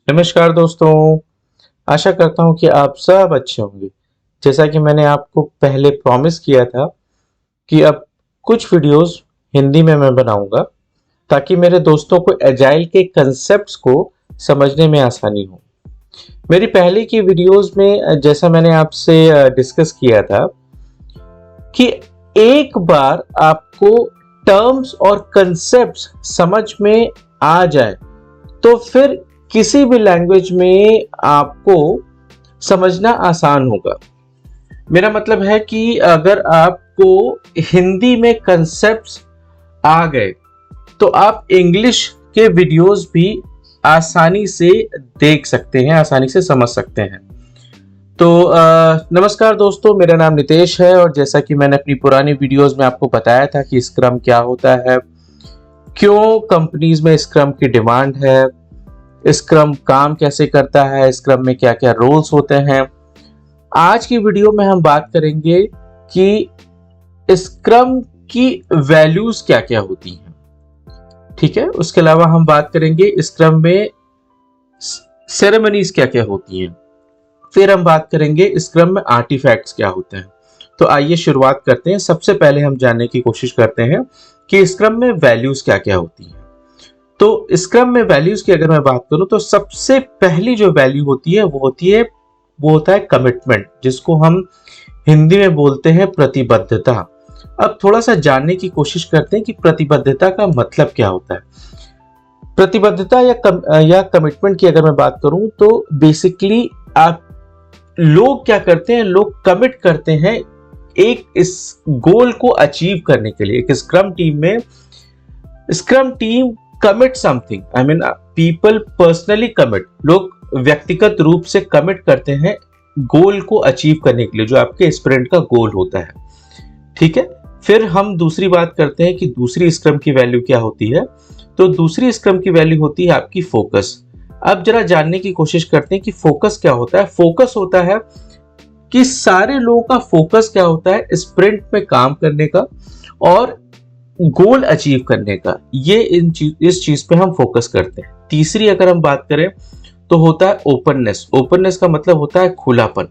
नमस्कार दोस्तों। आशा करता हूँ कि आप सब अच्छे होंगे। जैसा कि मैंने आपको पहले प्रॉमिस किया था कि अब कुछ वीडियोस हिंदी में मैं बनाऊंगा ताकि मेरे दोस्तों को एजाइल के कंसेप्ट्स को समझने में आसानी हो। मेरी पहले की वीडियोस में जैसा मैंने आपसे डिस्कस किया था कि एक बार आपको टर्म्स और कंसेप्ट्स समझ में आ जाए तो फिर किसी भी लैंग्वेज में आपको समझना आसान होगा। मेरा मतलब है कि अगर आपको हिंदी में कंसेप्ट्स आ गए तो आप इंग्लिश के वीडियोस भी आसानी से देख सकते हैं, आसानी से समझ सकते हैं। तो नमस्कार दोस्तों, मेरा नाम नितेश है और जैसा कि मैंने अपनी पुरानी वीडियोस में आपको बताया था कि स्क्रम क्या होता है, क्यों कंपनीज में स्क्रम की डिमांड है, स्क्रम काम कैसे करता है, स्क्रम में क्या क्या रोल्स होते हैं। आज की वीडियो में हम बात करेंगे कि स्क्रम की वैल्यूज क्या क्या होती हैं। ठीक है, उसके अलावा हम बात करेंगे स्क्रम में सेरेमनीज क्या क्या होती हैं। फिर हम बात करेंगे स्क्रम में आर्टिफैक्ट्स क्या होते हैं। तो आइए शुरुआत करते हैं। सबसे पहले हम जानने की कोशिश करते हैं कि स्क्रम में वैल्यूज क्या क्या होती हैं। तो स्क्रम में वैल्यूज की अगर मैं बात करूं तो सबसे पहली जो वैल्यू होती है वो होता है कमिटमेंट, जिसको हम हिंदी में बोलते हैं प्रतिबद्धता। अब थोड़ा सा जानने की कोशिश करते हैं कि प्रतिबद्धता का मतलब क्या होता है। प्रतिबद्धता या कमिटमेंट की अगर मैं बात करूं तो बेसिकली आप लोग क्या करते हैं, लोग कमिट करते हैं एक इस गोल को अचीव करने के लिए। एक scrum team commit something, I mean people personally commit, लोग व्यक्तिगत रूप से कमिट करते हैं गोल को अचीव करने के लिए, जो आपके स्प्रिंट का गोल होता है। ठीक है, फिर हम दूसरी बात करते हैं कि दूसरी स्क्रम की वैल्यू क्या होती है। तो दूसरी स्क्रम की वैल्यू होती है आपकी फोकस। अब जरा जानने की कोशिश करते हैं कि फोकस क्या होता है। फोकस होता है कि सारे लोगों का फोकस क्या होता है, स्प्रिंट में काम करने का और गोल अचीव करने का। ये इस चीज पे हम फोकस करते हैं। तीसरी अगर हम बात करें तो होता है ओपननेस। ओपननेस का मतलब होता है खुलापन।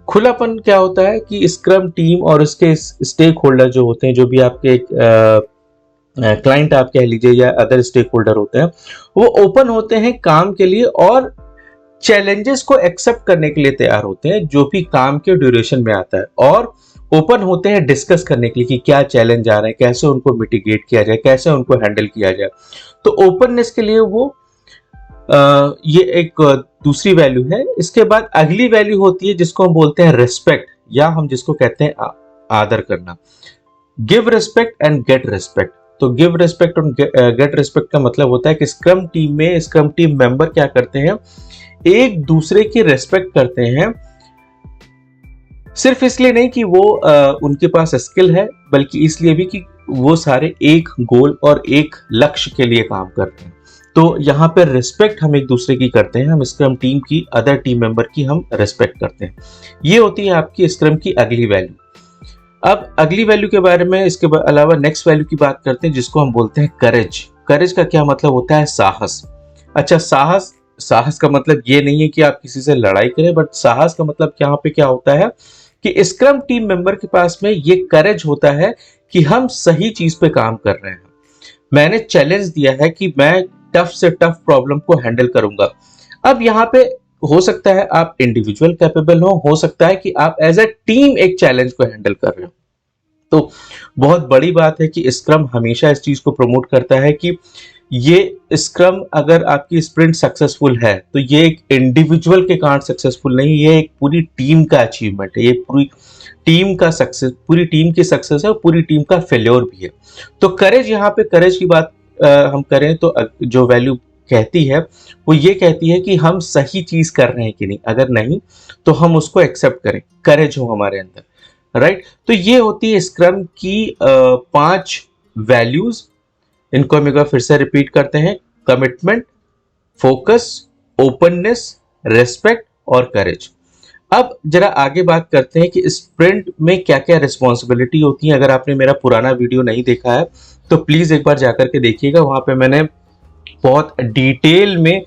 खुलापन क्या होता है कि स्क्रम टीम और उसके स्टेक होल्डर जो होते हैं, जो भी आपके क्लाइंट आप कह लीजिए या अदर स्टेक होल्डर होते हैं, वो ओपन होते हैं काम के लिए और चैलेंजेस को एक्सेप्ट करने के लिए तैयार होते हैं जो भी काम के ड्यूरेशन में आता है, और ओपन होते हैं डिस्कस करने के लिए कि क्या चैलेंज आ रहे हैं, कैसे उनको मिटिगेट किया जाए, कैसे उनको हैंडल किया जाए। तो ओपननेस के लिए वो ये एक दूसरी वैल्यू है। इसके बाद अगली वैल्यू होती है जिसको हम बोलते हैं रिस्पेक्ट, या हम जिसको कहते हैं आदर करना। Give respect and get respect. तो गिव रिस्पेक्ट और गेट रिस्पेक्ट का मतलब होता है कि स्क्रम टीम मेंबर क्या करते हैं, एक दूसरे की रिस्पेक्ट करते हैं। सिर्फ इसलिए नहीं कि वो उनके पास स्किल है, बल्कि इसलिए भी कि वो सारे एक गोल और एक लक्ष्य के लिए काम करते हैं। तो यहाँ पर रिस्पेक्ट हम एक दूसरे की करते हैं, हम स्क्रम टीम की अदर टीम मेंबर की हम रिस्पेक्ट करते हैं। ये होती है आपकी स्क्रम की अगली वैल्यू। अब अगली वैल्यू के बारे में, इसके अलावा नेक्स्ट वैल्यू की बात करते हैं जिसको हम बोलते हैं करेज। करेज का क्या मतलब होता है, साहस। अच्छा, साहस का मतलब ये नहीं है कि आप किसी से लड़ाई करें, बट साहस का मतलब यहाँ पे क्या होता है कि स्क्रम टीम मेंबर के पास में ये करेज होता है कि हम सही चीज पे काम कर रहे हैं। मैंने चैलेंज दिया है कि मैं टफ से टफ प्रॉब्लम को हैंडल करूंगा। अब यहाँ पे हो सकता है आप इंडिविजुअल कैपेबल हो सकता है कि आप एज ए टीम एक चैलेंज को हैंडल कर रहे हो। तो बहुत बड़ी बात है कि स्क्रम हमेशा इस चीज को प्रमोट करता है कि ये स्क्रम, अगर आपकी स्प्रिंट सक्सेसफुल है तो ये एक इंडिविजुअल के कारण सक्सेसफुल नहीं, ये एक पूरी टीम का अचीवमेंट है, ये पूरी टीम का सक्सेस, पूरी टीम की सक्सेस है और पूरी टीम का फेल्योर भी है। तो करेज, यहाँ पे करेज की बात हम करें तो जो वैल्यू कहती है वो ये कहती है कि हम सही चीज कर रहे हैं कि नहीं, अगर नहीं तो हम उसको एक्सेप्ट करें, करेज हो हमारे अंदर। राइट, तो ये होती है स्क्रम की 5 वैल्यूज। इनको हम एक बार फिर से रिपीट करते हैं: कमिटमेंट, फोकस, ओपननेस, रेस्पेक्ट और करेज। अब जरा आगे बात करते हैं कि स्प्रिंट में क्या क्या रिस्पॉन्सिबिलिटी होती है। अगर आपने मेरा पुराना वीडियो नहीं देखा है तो प्लीज एक बार जाकर के देखिएगा, वहां पे मैंने बहुत डिटेल में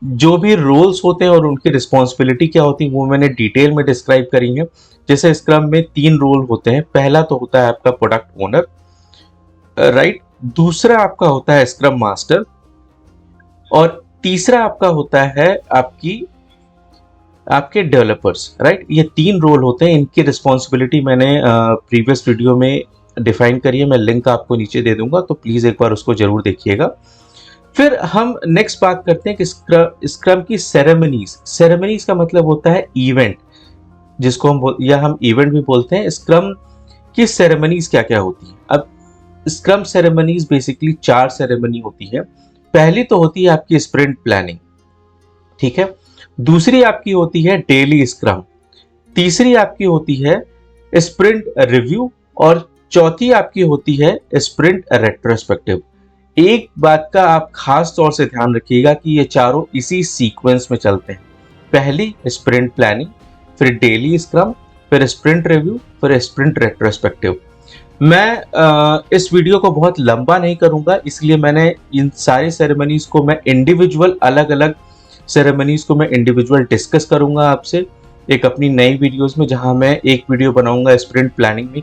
जो भी रोल्स होते हैं और उनकी रिस्पॉन्सिबिलिटी क्या होती है वो मैंने डिटेल में डिस्क्राइब करी है। जैसे स्क्रम में 3 रोल होते हैं। पहला तो होता है आपका प्रोडक्ट ओनर, राइट। दूसरा आपका होता है स्क्रम मास्टर, और तीसरा आपका होता है आपके डेवलपर्स, राइट। ये 3 रोल होते हैं। इनकी रिस्पॉन्सिबिलिटी मैंने प्रीवियस वीडियो में डिफाइन करी है। मैं लिंक आपको नीचे दे दूंगा, तो प्लीज एक बार उसको जरूर देखिएगा। फिर हम नेक्स्ट बात करते हैं कि स्क्रम की सेरेमनीज। सेरेमनीज का मतलब होता है इवेंट, जिसको हम इवेंट भी बोलते हैं। स्क्रम की सेरेमनीज क्या क्या होती है? अब स्क्रम सेरेमनीज बेसिकली 4 सेरेमनी होती है। पहली तो होती है आपकी स्प्रिंट प्लानिंग, ठीक है। दूसरी आपकी होती है डेली स्क्रम। तीसरी आपकी होती है स्प्रिंट रिव्यू, और चौथी आपकी होती है स्प्रिंट रेट्रोस्पेक्टिव। एक बात का आप खास तौर से ध्यान रखिएगा कि ये चारों इसी सीक्वेंस में चलते हैं। पहली स्प्रिंट प्लानिंग, फिर डेली स्क्रम, फिर स्प्रिंट रिव्यू, फिर स्प्रिंट रेट्रोस्पेक्टिव। मैं इस वीडियो को बहुत लंबा नहीं करूंगा, इसलिए मैंने इन सारी सेरेमनीज को मैं इंडिविजुअल, अलग अलग सेरेमनीज को मैं इंडिविजुअल डिस्कस करूंगा आपसे एक अपनी नई वीडियोस में, जहां मैं एक वीडियो बनाऊंगा स्प्रिंट प्लानिंग में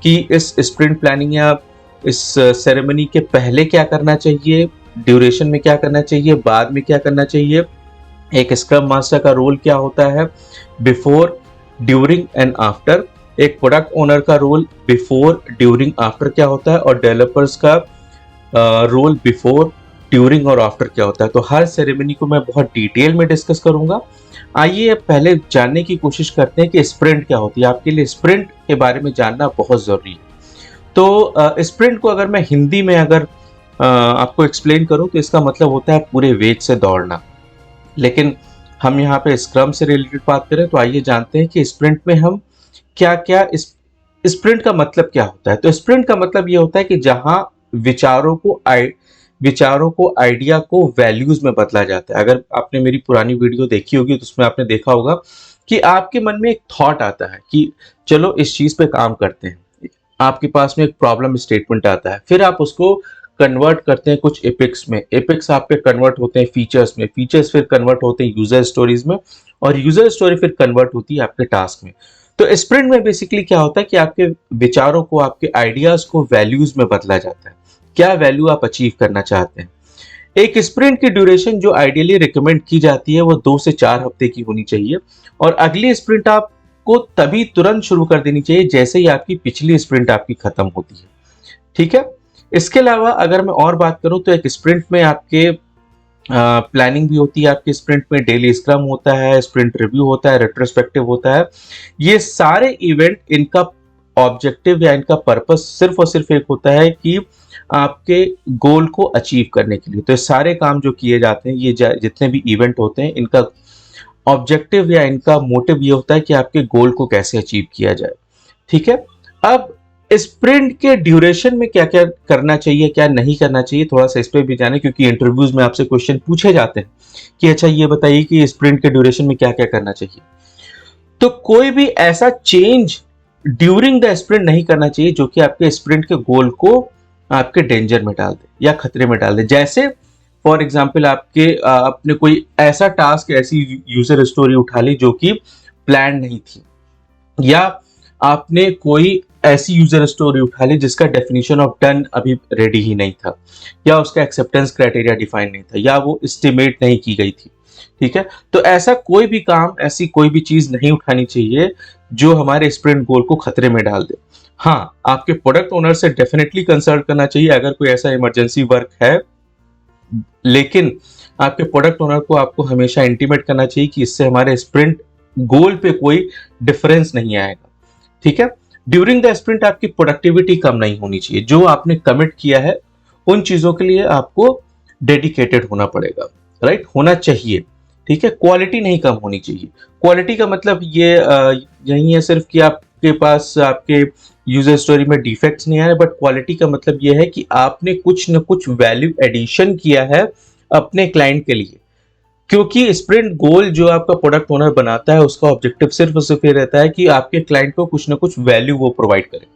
कि इस स्प्रिंट प्लानिंग या इस सेरेमनी के पहले क्या करना चाहिए, ड्यूरेशन में क्या करना चाहिए, बाद में क्या करना चाहिए, एक स्क्रम मास्टर का रोल क्या होता है बिफोर, ड्यूरिंग एंड आफ्टर, एक प्रोडक्ट ओनर का रोल बिफोर, ड्यूरिंग, आफ्टर क्या होता है, और डेवलपर्स का रोल बिफोर, ड्यूरिंग और आफ्टर क्या होता है। तो हर सेरेमनी को मैं बहुत डिटेल में डिस्कस करूंगा। आइए पहले जानने की कोशिश करते हैं कि स्प्रिंट क्या होती है। आपके लिए स्प्रिंट के बारे में जानना बहुत जरूरी है। तो स्प्रिंट को अगर मैं हिंदी में आपको एक्सप्लेन करूं तो इसका मतलब होता है पूरे वेग से दौड़ना। लेकिन हम यहाँ पे स्क्रम से रिलेटेड बात करें तो आइए जानते हैं कि स्प्रिंट में हम क्या क्या, स्प्रिंट का मतलब क्या होता है। तो स्प्रिंट का मतलब ये होता है कि जहां विचारों को आइडिया को वैल्यूज में बदला जाता है। अगर आपने मेरी पुरानी वीडियो देखी होगी तो उसमें आपने देखा होगा कि आपके मन में एक थॉट आता है कि चलो इस चीज पे काम करते हैं। आपके पास में एक प्रॉब्लम स्टेटमेंट आता है, फिर आप उसको कन्वर्ट करते हैं कुछ एपिक्स में, एपिक्स आपके कन्वर्ट होते हैं फीचर्स में, फीचर्स फिर कन्वर्ट होते हैं यूजर स्टोरीज में, और यूजर स्टोरी फिर कन्वर्ट होती है आपके टास्क में। तो स्प्रिंट में बेसिकली क्या होता है कि आपके विचारों को, आपके आइडियाज को वैल्यूज में बदला जाता है। क्या वैल्यू आप अचीव करना चाहते हैं। एक स्प्रिंट की ड्यूरेशन जो आइडियली रिकमेंड की जाती है वो 2 से 4 हफ्ते की होनी चाहिए, और अगली स्प्रिंट आपको तभी तुरंत शुरू कर देनी चाहिए जैसे ही आपकी पिछली स्प्रिंट आपकी खत्म होती है, ठीक है। इसके अलावा अगर मैं और बात करूं तो एक स्प्रिंट में आपके प्लानिंग भी होती है, आपके स्प्रिंट में डेली स्क्रम होता है, स्प्रिंट रिव्यू होता है, रेट्रोस्पेक्टिव होता है। ये सारे इवेंट, इनका ऑब्जेक्टिव या इनका पर्पस सिर्फ और सिर्फ एक होता है कि आपके गोल को अचीव करने के लिए। तो सारे काम जो किए जाते हैं, ये जितने भी इवेंट होते हैं, इनका ऑब्जेक्टिव या इनका मोटिव ये होता है कि आपके गोल को कैसे अचीव किया जाए, ठीक है। अब स्प्रिंट के ड्यूरेशन में क्या क्या करना चाहिए, क्या नहीं करना चाहिए, थोड़ा सा इस पे भी जाने, क्योंकि इंटरव्यूज में आपसे क्वेश्चन पूछे जाते हैं कि अच्छा ये बताइए कि स्प्रिंट के ड्यूरेशन में क्या क्या करना चाहिए। तो कोई भी ऐसा चेंज ड्यूरिंग द स्प्रिंट नहीं करना चाहिए जो कि आपके स्प्रिंट के गोल को आपके डेंजर में डाल दे या खतरे में डाल दे। जैसे फॉर एग्जाम्पल आपने कोई ऐसा टास्क, ऐसी यूजर स्टोरी उठा ली जो कि प्लान नहीं थी, या आपने कोई ऐसी यूजर स्टोरी उठा ली जिसका डेफिनेशन ऑफ डन अभी रेडी ही नहीं था, या उसका एक्सेप्टेंस क्राइटेरिया डिफाइन नहीं था, या वो एस्टिमेट नहीं की गई थी, ठीक है। तो ऐसा कोई भी काम, ऐसी कोई भी चीज नहीं उठानी चाहिए जो हमारे स्प्रिंट गोल को खतरे में डाल दे। हाँ, आपके प्रोडक्ट ओनर से डेफिनेटली कंसल्ट करना चाहिए अगर कोई ऐसा इमरजेंसी वर्क है, लेकिन आपके प्रोडक्ट ओनर को आपको हमेशा इंटीमेट करना चाहिए कि इससे हमारे स्प्रिंट गोल पे कोई डिफरेंस नहीं आएगा, ठीक है। ड्यूरिंग द स्प्रिंट आपकी प्रोडक्टिविटी कम नहीं होनी चाहिए। जो आपने कमिट किया है उन चीजों के लिए आपको डेडिकेटेड होना पड़ेगा, राइट, होना चाहिए, ठीक है। क्वालिटी नहीं कम होनी चाहिए। क्वालिटी का मतलब ये यही है सिर्फ कि आपके पास आपके यूजर स्टोरी में डिफेक्ट्स नहीं आए, बट क्वालिटी का मतलब ये है कि आपने कुछ न कुछ वैल्यू एडिशन किया है अपने क्लाइंट के लिए। क्योंकि स्प्रिंट गोल जो आपका प्रोडक्ट ओनर बनाता है उसका ऑब्जेक्टिव सिर्फ और सिर्फ ये रहता है कि आपके क्लाइंट को कुछ ना कुछ वैल्यू वो प्रोवाइड करे।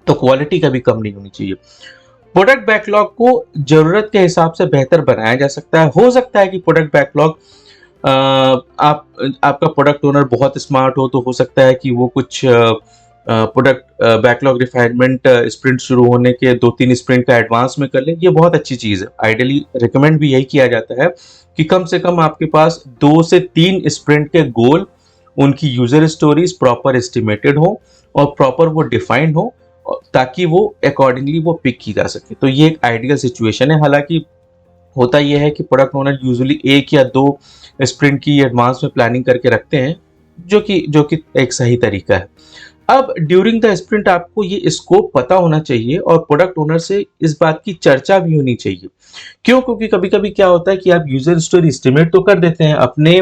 तो क्वालिटी का भी कम नहीं होनी चाहिए। प्रोडक्ट बैकलॉग को जरूरत के हिसाब से बेहतर बनाया जा सकता है। हो सकता है कि प्रोडक्ट बैकलॉग आपका प्रोडक्ट ओनर बहुत स्मार्ट हो, तो हो सकता है कि वो कुछ प्रोडक्ट बैकलॉग रिफाइनमेंट स्प्रिंट शुरू होने के 2-3 स्प्रिंट का एडवांस में कर ले। ये बहुत अच्छी चीज़ है। आइडियली रिकमेंड भी यही किया जाता है कि कम से कम आपके पास 2 से 3 स्प्रिंट के गोल, उनकी यूजर स्टोरीज प्रॉपर एस्टिमेटेड हो और प्रॉपर वो डिफाइंड हो, ताकि वो अकॉर्डिंगली वो पिक की जा सके। तो ये एक आइडियल सिचुएशन है। हालांकि होता यह है कि प्रोडक्ट ओनर यूजुअली 1 या 2 स्प्रिंट की एडवांस में प्लानिंग करके रखते हैं, जो कि एक सही तरीका है। अब ड्यूरिंग द स्प्रिंट आपको ये स्कोप पता होना चाहिए और प्रोडक्ट ओनर से इस बात की चर्चा भी होनी चाहिए। क्यों? क्योंकि कभी कभी क्या होता है कि आप यूजर स्टोरी एस्टिमेट तो कर देते हैं अपने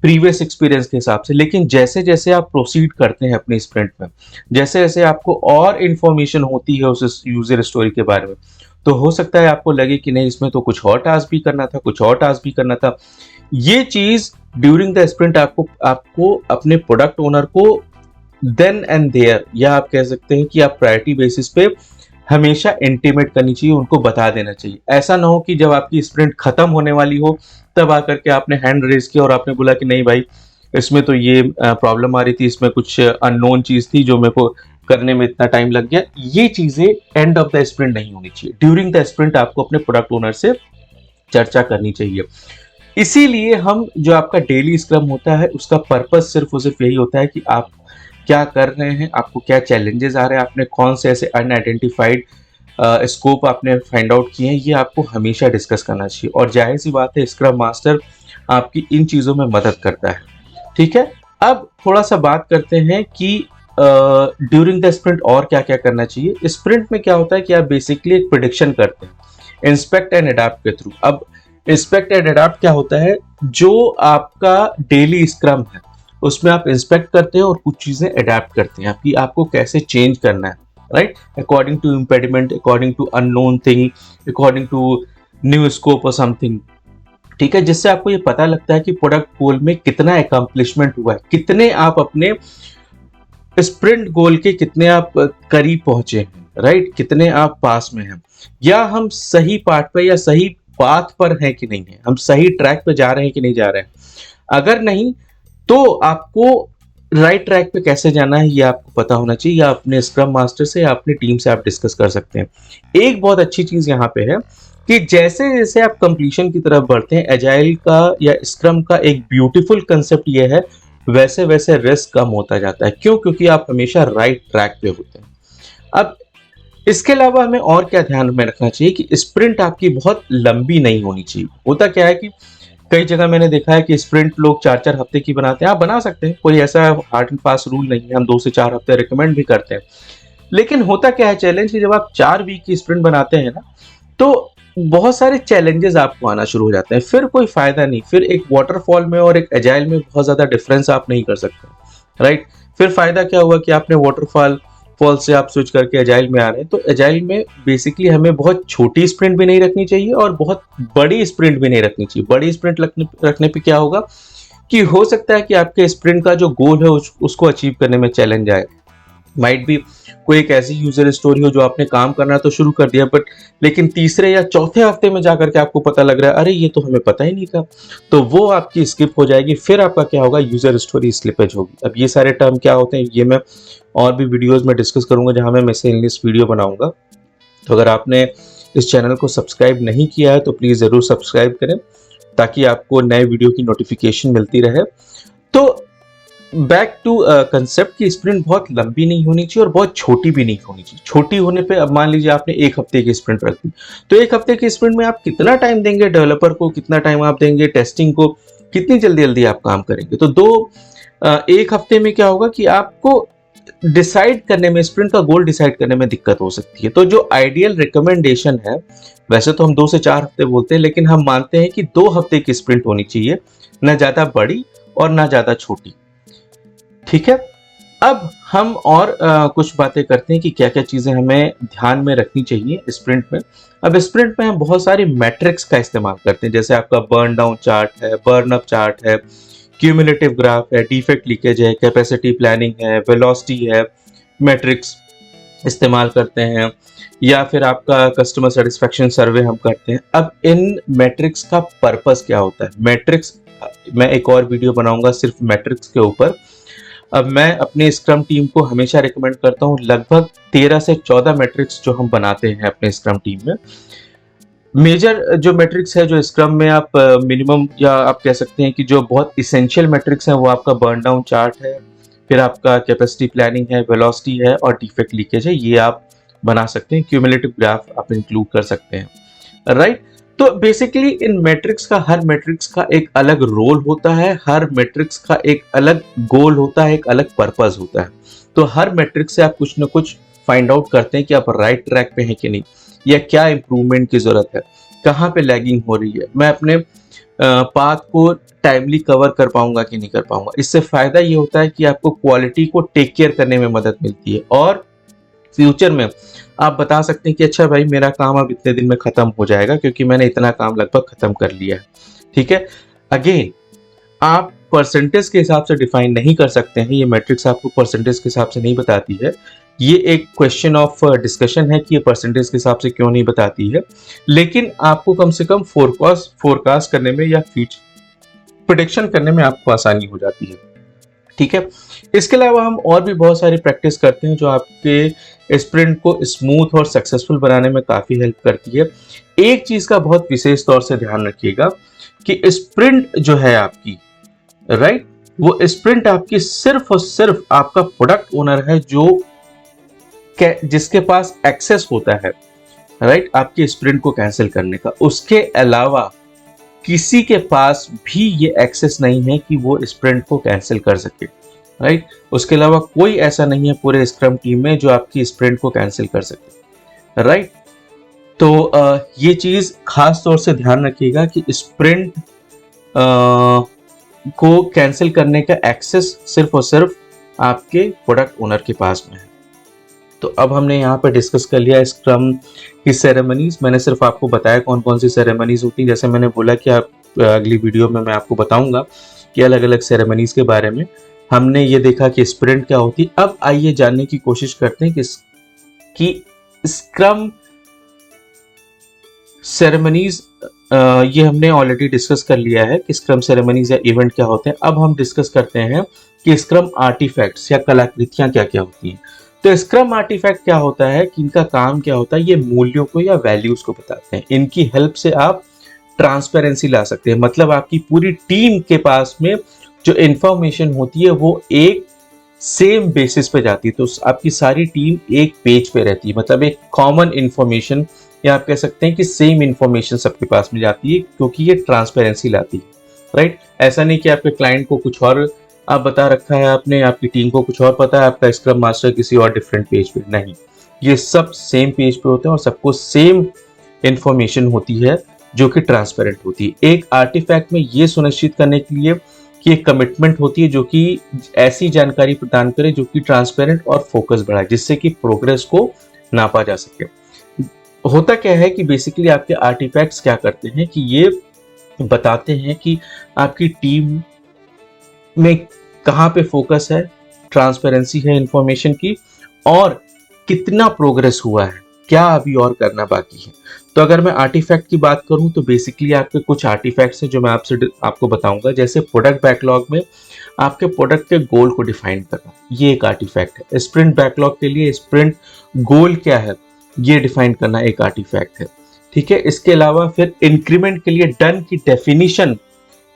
प्रीवियस एक्सपीरियंस के हिसाब से, लेकिन जैसे जैसे आप प्रोसीड करते हैं अपने स्प्रिंट में, जैसे जैसे आपको और इंफॉर्मेशन होती है उस यूजर स्टोरी के बारे में, तो हो सकता है आपको लगे कि नहीं, इसमें तो कुछ और टास्क भी करना था, कुछ और टास्क भी करना था। ये चीज ड्यूरिंग द स्प्रिंट आपको अपने प्रोडक्ट ओनर को देन एंड देयर, या आप कह सकते हैं कि आप प्रायोरिटी बेसिस पे हमेशा इंटीमेट करनी चाहिए, उनको बता देना चाहिए। ऐसा ना हो कि जब आपकी स्प्रिंट खत्म होने वाली हो तब आकर के आपने हैंड रेज किया और आपने बोला कि नहीं भाई, इसमें तो ये प्रॉब्लम आ रही थी, इसमें कुछ अननोन चीज थी जो मेरे को करने में इतना टाइम लग गया। ये चीजें एंड ऑफ द स्प्रिंट नहीं होनी चाहिए। ड्यूरिंग द स्प्रिंट आपको अपने प्रोडक्ट ओनर से चर्चा करनी चाहिए। इसीलिए हम जो आपका डेली स्क्रम होता है उसका पर्पस सिर्फ और सिर्फ यही होता है कि आप क्या कर रहे हैं, आपको क्या चैलेंजेस आ रहे हैं, आपने कौन से ऐसे अनआइडेंटिफाइड स्कोप आपने फाइंड आउट किए हैं, ये आपको हमेशा डिस्कस करना चाहिए। और जाहिर सी बात है, स्क्रम मास्टर आपकी इन चीज़ों में मदद करता है। ठीक है, अब थोड़ा सा बात करते हैं कि ड्यूरिंग द स्प्रिंट और क्या क्या करना चाहिए। स्प्रिंट में क्या होता है कि आप बेसिकली एक प्रिडिक्शन करते हैं इंस्पेक्ट एंड अडैप्ट के थ्रू। अब इंस्पेक्ट एंड अडैप्ट क्या होता है? जो आपका डेली स्क्रम है उसमें आप इंस्पेक्ट करते हैं और कुछ चीजें अडैप्ट करते हैं कि आपको कैसे चेंज करना है, right, according to impediment, according to unknown thing, according to new scope और समथिंग। ठीक है, जिससे आपको ये पता लगता है कि प्रोडक्ट गोल में कितना अकम्पलिशमेंट हुआ है, कितने आप अपने स्प्रिंट गोल के कितने आप करीब पहुंचे हैं, राइट, कितने आप पास में हैं, या हम सही पार्ट पर या सही पाथ पर हैं कि नहीं है, हम सही ट्रैक पे जा रहे हैं कि नहीं जा रहे हैं। अगर नहीं तो आपको राइट ट्रैक पे कैसे जाना है ये आपको पता होना चाहिए, या अपने स्क्रम मास्टर से या अपनी टीम से आप डिस्कस कर सकते हैं। एक बहुत अच्छी चीज यहाँ पे है कि जैसे जैसे आप कंप्लीशन की तरफ बढ़ते हैं, एजाइल का या स्क्रम का एक ब्यूटीफुल कंसेप्ट ये है, वैसे वैसे रिस्क कम होता जाता है। क्यों? क्योंकि आप हमेशा राइट ट्रैक पे होते हैं। अब इसके अलावा हमें और क्या ध्यान में रखना चाहिए कि स्प्रिंट आपकी बहुत लंबी नहीं होनी चाहिए। होता क्या है कि कई जगह मैंने देखा है कि स्प्रिंट लोग 4-4 हफ्ते की बनाते हैं। आप बना सकते हैं, कोई ऐसा हार्ड एंड फास्ट रूल नहीं है, हम 2 से 4 हफ्ते रिकमेंड भी करते हैं। लेकिन होता क्या है चैलेंज कि जब आप 4 वीक की स्प्रिंट बनाते हैं ना, तो बहुत सारे चैलेंजेस आपको आना शुरू हो जाते हैं। फिर कोई फायदा नहीं, फिर एक वाटरफॉल में और एक एजाइल में बहुत ज्यादा डिफरेंस आप नहीं कर सकते, राइट। फिर फायदा क्या हुआ कि आपने वाटरफॉल से आप स्विच करके एजाइल में आ रहे हैं। तो एजाइल में बेसिकली हमें बहुत छोटी स्प्रिंट भी नहीं रखनी चाहिए और बहुत बड़ी स्प्रिंट भी नहीं रखनी चाहिए। बड़ी स्प्रिंट रखने पे क्या होगा कि हो सकता है कि आपके स्प्रिंट का जो गोल है उसको अचीव करने में चैलेंज आए। माइट भी कोई एक ऐसी यूजर स्टोरी हो जो आपने काम करना तो शुरू कर दिया, बट लेकिन तीसरे या चौथे हफ्ते में जाकर के आपको पता लग रहा है अरे ये तो हमें पता ही नहीं था, तो वो आपकी स्किप हो जाएगी। फिर आपका क्या होगा, यूजर स्टोरी स्लिपेज होगी। अब ये सारे टर्म क्या होते हैं ये मैं और भी वीडियोस में डिस्कस करूंगा, जहां मैं मिसलेनियस वीडियो बनाऊंगा। तो अगर आपने इस चैनल को सब्सक्राइब नहीं किया है तो प्लीज जरूर सब्सक्राइब करें, ताकि आपको नए वीडियो की नोटिफिकेशन मिलती रहे। तो बैक टू कंसेप्ट की स्प्रिंट बहुत लंबी नहीं होनी चाहिए और बहुत छोटी भी नहीं होनी चाहिए। छोटी होने पे, अब मान लीजिए आपने 1 हफ्ते की स्प्रिंट रख दी, तो 1 हफ्ते की स्प्रिंट में आप कितना टाइम देंगे डेवलपर को, कितना टाइम आप देंगे टेस्टिंग को, कितनी जल्दी जल्दी आप काम करेंगे। तो 1 हफ्ते में क्या होगा कि आपको डिसाइड करने में, स्प्रिंट का गोल डिसाइड करने में दिक्कत हो सकती है। तो जो आइडियल रिकमेंडेशन है, वैसे तो हम 2 से 4 हफ्ते बोलते हैं, लेकिन हम मानते हैं कि 2 हफ्ते की स्प्रिंट होनी चाहिए, ना ज्यादा बड़ी और ना ज्यादा छोटी। ठीक है, अब हम और कुछ बातें करते हैं कि क्या क्या चीजें हमें ध्यान में रखनी चाहिए स्प्रिंट में। अब स्प्रिंट में हम बहुत सारी मैट्रिक्स का इस्तेमाल करते हैं, जैसे आपका बर्न डाउन चार्ट है, बर्न अप चार्ट है, क्यूमुलेटिव ग्राफ है, डिफेक्ट लीकेज है, कैपेसिटी प्लानिंग है, वेलोसिटी है, मैट्रिक्स, इस्तेमाल करते हैं, या फिर आपका कस्टमर सेटिस्फेक्शन सर्वे हम करते हैं। अब इन मैट्रिक्स का पर्पस क्या होता है? मैट्रिक्स, मैं एक और वीडियो बनाऊंगा सिर्फ मैट्रिक्स के ऊपर। अब मैं अपने स्क्रम टीम को हमेशा रिकमेंड करता हूँ, लगभग 13 से 14 मैट्रिक्स जो हम बनाते हैं अपने स्क्रम टीम में। मेजर जो मैट्रिक्स है जो स्क्रम में आप मिनिमम, या आप कह सकते हैं कि जो बहुत इसेंशियल मैट्रिक्स हैं, वो आपका बर्न डाउन चार्ट है, फिर आपका कैपेसिटी प्लानिंग है, वेलोसिटी है और डिफेक्ट लीकेज है। ये आप बना सकते हैं, क्यूमुलेटिव ग्राफ आप इंक्लूड कर सकते हैं, राइट। तो बेसिकली इन मैट्रिक्स का, हर मैट्रिक्स का एक अलग रोल होता है, हर मैट्रिक्स का एक अलग गोल होता है, एक अलग पर्पस होता है। तो हर मैट्रिक्स से आप कुछ ना कुछ फाइंड आउट करते हैं कि आप राइट ट्रैक पे हैं कि नहीं, या क्या इंप्रूवमेंट की जरूरत है, कहाँ पे लैगिंग हो रही है, मैं अपने पाथ को टाइमली कवर कर पाऊंगा कि नहीं कर पाऊंगा। इससे फायदा ये होता है कि आपको क्वालिटी को टेक केयर करने में मदद मिलती है, और फ्यूचर में आप बता सकते हैं कि अच्छा भाई, मेरा काम अब इतने दिन में खत्म हो जाएगा क्योंकि मैंने इतना काम लगभग खत्म कर लिया है। ठीक है, अगेन आप परसेंटेज के हिसाब से डिफाइन नहीं कर सकते हैं, ये मैट्रिक्स आपको परसेंटेज के हिसाब से नहीं बताती है। ये एक क्वेश्चन ऑफ डिस्कशन है कि ये परसेंटेज के हिसाब से क्यों नहीं बताती है, लेकिन आपको कम से कम फोरकास्ट करने में या फ्यूचर प्रिडिक्शन करने में आपको आसानी हो जाती है। ठीक है, इसके अलावा हम और भी बहुत सारी प्रैक्टिस करते हैं जो आपके स्प्रिंट को स्मूथ और सक्सेसफुल बनाने में काफी हेल्प करती है। एक चीज का बहुत विशेष तौर से ध्यान रखिएगा कि स्प्रिंट जो है आपकी, राइट, वो स्प्रिंट आपकी सिर्फ और सिर्फ आपका प्रोडक्ट ओनर है जो जिसके पास एक्सेस होता है, राइट, आपके स्प्रिंट को कैंसिल करने का। उसके अलावा किसी के पास भी ये एक्सेस नहीं है कि वो स्प्रिंट को कैंसिल कर सके, राइट। उसके अलावा कोई ऐसा नहीं है पूरे स्क्रम टीम में जो आपकी स्प्रिंट को कैंसिल कर सके, राइट। तो ये चीज खास तौर से ध्यान रखिएगा कि स्प्रिंट को कैंसिल करने का एक्सेस सिर्फ और सिर्फ आपके प्रोडक्ट ओनर के पास में है। तो अब हमने यहाँ पे डिस्कस कर लिया स्क्रम की सेरेमनीज। मैंने सिर्फ आपको बताया कौन कौन सी सेरेमनीज होती हैं। जैसे मैंने बोला कि आप अगली वीडियो में मैं आपको बताऊंगा कि अलग अलग सेरेमनीज के बारे में। हमने ये देखा कि स्प्रिंट क्या होती है। अब आइए जानने की कोशिश करते हैं कि स्क्रम सेरेमनीज, ये हमने ऑलरेडी डिस्कस कर लिया है कि स्क्रम सेरेमनीज या इवेंट क्या होते हैं। अब हम डिस्कस करते हैं कि स्क्रम आर्टिफैक्ट्स या कलाकृतियां क्या क्या होती हैं। तो स्क्रम आर्टिफैक्ट क्या होता है, कि इनका काम क्या होता है, ये मूल्यों को या वैल्यूज को बताते हैं। इनकी हेल्प से आप ट्रांसपेरेंसी ला सकते हैं, मतलब आपकी पूरी टीम के पास में जो इंफॉर्मेशन होती है वो एक सेम बेसिस पे जाती है। तो आपकी सारी टीम एक पेज पे रहती है, मतलब एक कॉमन इंफॉर्मेशन, या आप कह सकते हैं कि सेम इंफॉर्मेशन सबके पास में जाती है, क्योंकि ये ट्रांसपेरेंसी लाती है, राइट। ऐसा नहीं कि आपके क्लाइंट को कुछ और आप बता रखा है आपने, आपकी टीम को कुछ और पता है, आपका स्क्रम मास्टर किसी और डिफरेंट पेज पे, नहीं, ये सब सेम पेज पे होते हैं और सबको सेम इंफॉर्मेशन होती है जो कि ट्रांसपेरेंट होती है। एक आर्टिफैक्ट में ये सुनिश्चित करने के लिए कि एक कमिटमेंट होती है जो कि ऐसी जानकारी प्रदान करे जो कि ट्रांसपेरेंट और फोकस बढ़ाए, जिससे कि प्रोग्रेस को नापा जा सके। होता क्या है कि बेसिकली आपके आर्टिफैक्ट्स क्या करते हैं कि ये बताते हैं कि आपकी टीम में कहाँ पे फोकस है, ट्रांसपेरेंसी है इंफॉर्मेशन की, और कितना प्रोग्रेस हुआ है, क्या अभी और करना बाकी है। तो अगर मैं आर्टिफैक्ट की बात करूं तो बेसिकली आपके कुछ आर्टिफैक्ट्स हैं जो मैं आपको बताऊंगा। जैसे प्रोडक्ट बैकलॉग में आपके प्रोडक्ट के गोल को डिफाइन करना, ये एक आर्टिफैक्ट है। स्प्रिंट बैकलॉग के लिए स्प्रिंट गोल क्या है ये डिफाइन करना एक आर्टिफैक्ट है, ठीक है। इसके अलावा फिर इंक्रीमेंट के लिए डन की डेफिनेशन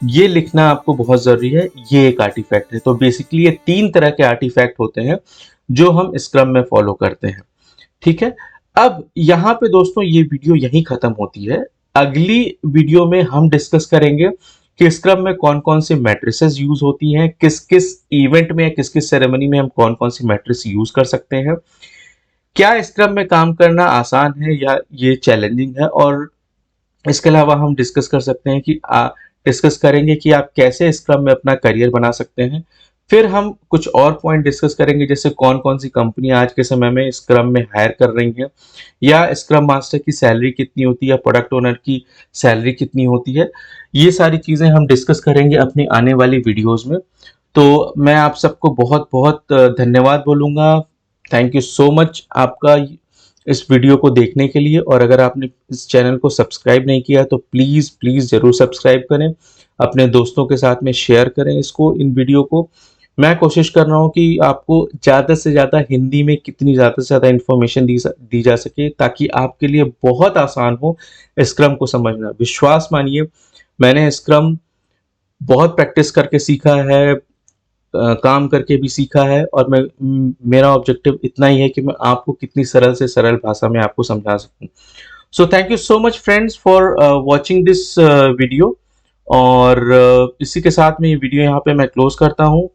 ये लिखना आपको बहुत जरूरी है, ये एक आर्टिफैक्ट है। तो बेसिकली ये 3 तरह के आर्टिफैक्ट होते हैं जो हम स्क्रम में फॉलो करते हैं, ठीक है। अब यहाँ पे दोस्तों ये वीडियो यहीं खत्म होती है। अगली वीडियो में हम डिस्कस करेंगे कि स्क्रम में कौन कौन सी मैट्रिसेस यूज होती हैं, किस किस इवेंट में, किस किस सेरेमनी में हम कौन कौन सी मैट्रिस यूज कर सकते हैं, क्या स्क्रम में काम करना आसान है या ये चैलेंजिंग है, और इसके अलावा हम डिस्कस कर सकते हैं कि डिस्कस करेंगे कि आप कैसे स्क्रम में अपना करियर बना सकते हैं। फिर हम कुछ और पॉइंट डिस्कस करेंगे, जैसे कौन कौन सी कंपनी आज के समय में स्क्रम में हायर कर रही हैं, या स्क्रम मास्टर की सैलरी कितनी होती है, प्रोडक्ट ओनर की सैलरी कितनी होती है। ये सारी चीजें हम डिस्कस करेंगे अपनी आने वाली वीडियोज में। तो मैं आप सबको बहुत बहुत धन्यवाद बोलूंगा थैंक यू सो मच आपका इस वीडियो को देखने के लिए। और अगर आपने इस चैनल को सब्सक्राइब नहीं किया तो प्लीज़ प्लीज़ ज़रूर सब्सक्राइब करें, अपने दोस्तों के साथ में शेयर करें इसको, इन वीडियो को। मैं कोशिश कर रहा हूँ कि आपको ज़्यादा से ज़्यादा हिंदी में कितनी ज़्यादा से ज़्यादा इन्फॉर्मेशन दी जा सके, ताकि आपके लिए बहुत आसान हो स्क्रम को समझना। विश्वास मानिए, मैंने स्क्रम बहुत प्रैक्टिस करके सीखा है, काम करके भी सीखा है, और मेरा ऑब्जेक्टिव इतना ही है कि मैं आपको कितनी सरल से सरल भाषा में आपको समझा सकूं। So thank you so much friends for watching this video. और इसी के साथ में ये वीडियो यहाँ पे मैं क्लोज करता हूँ।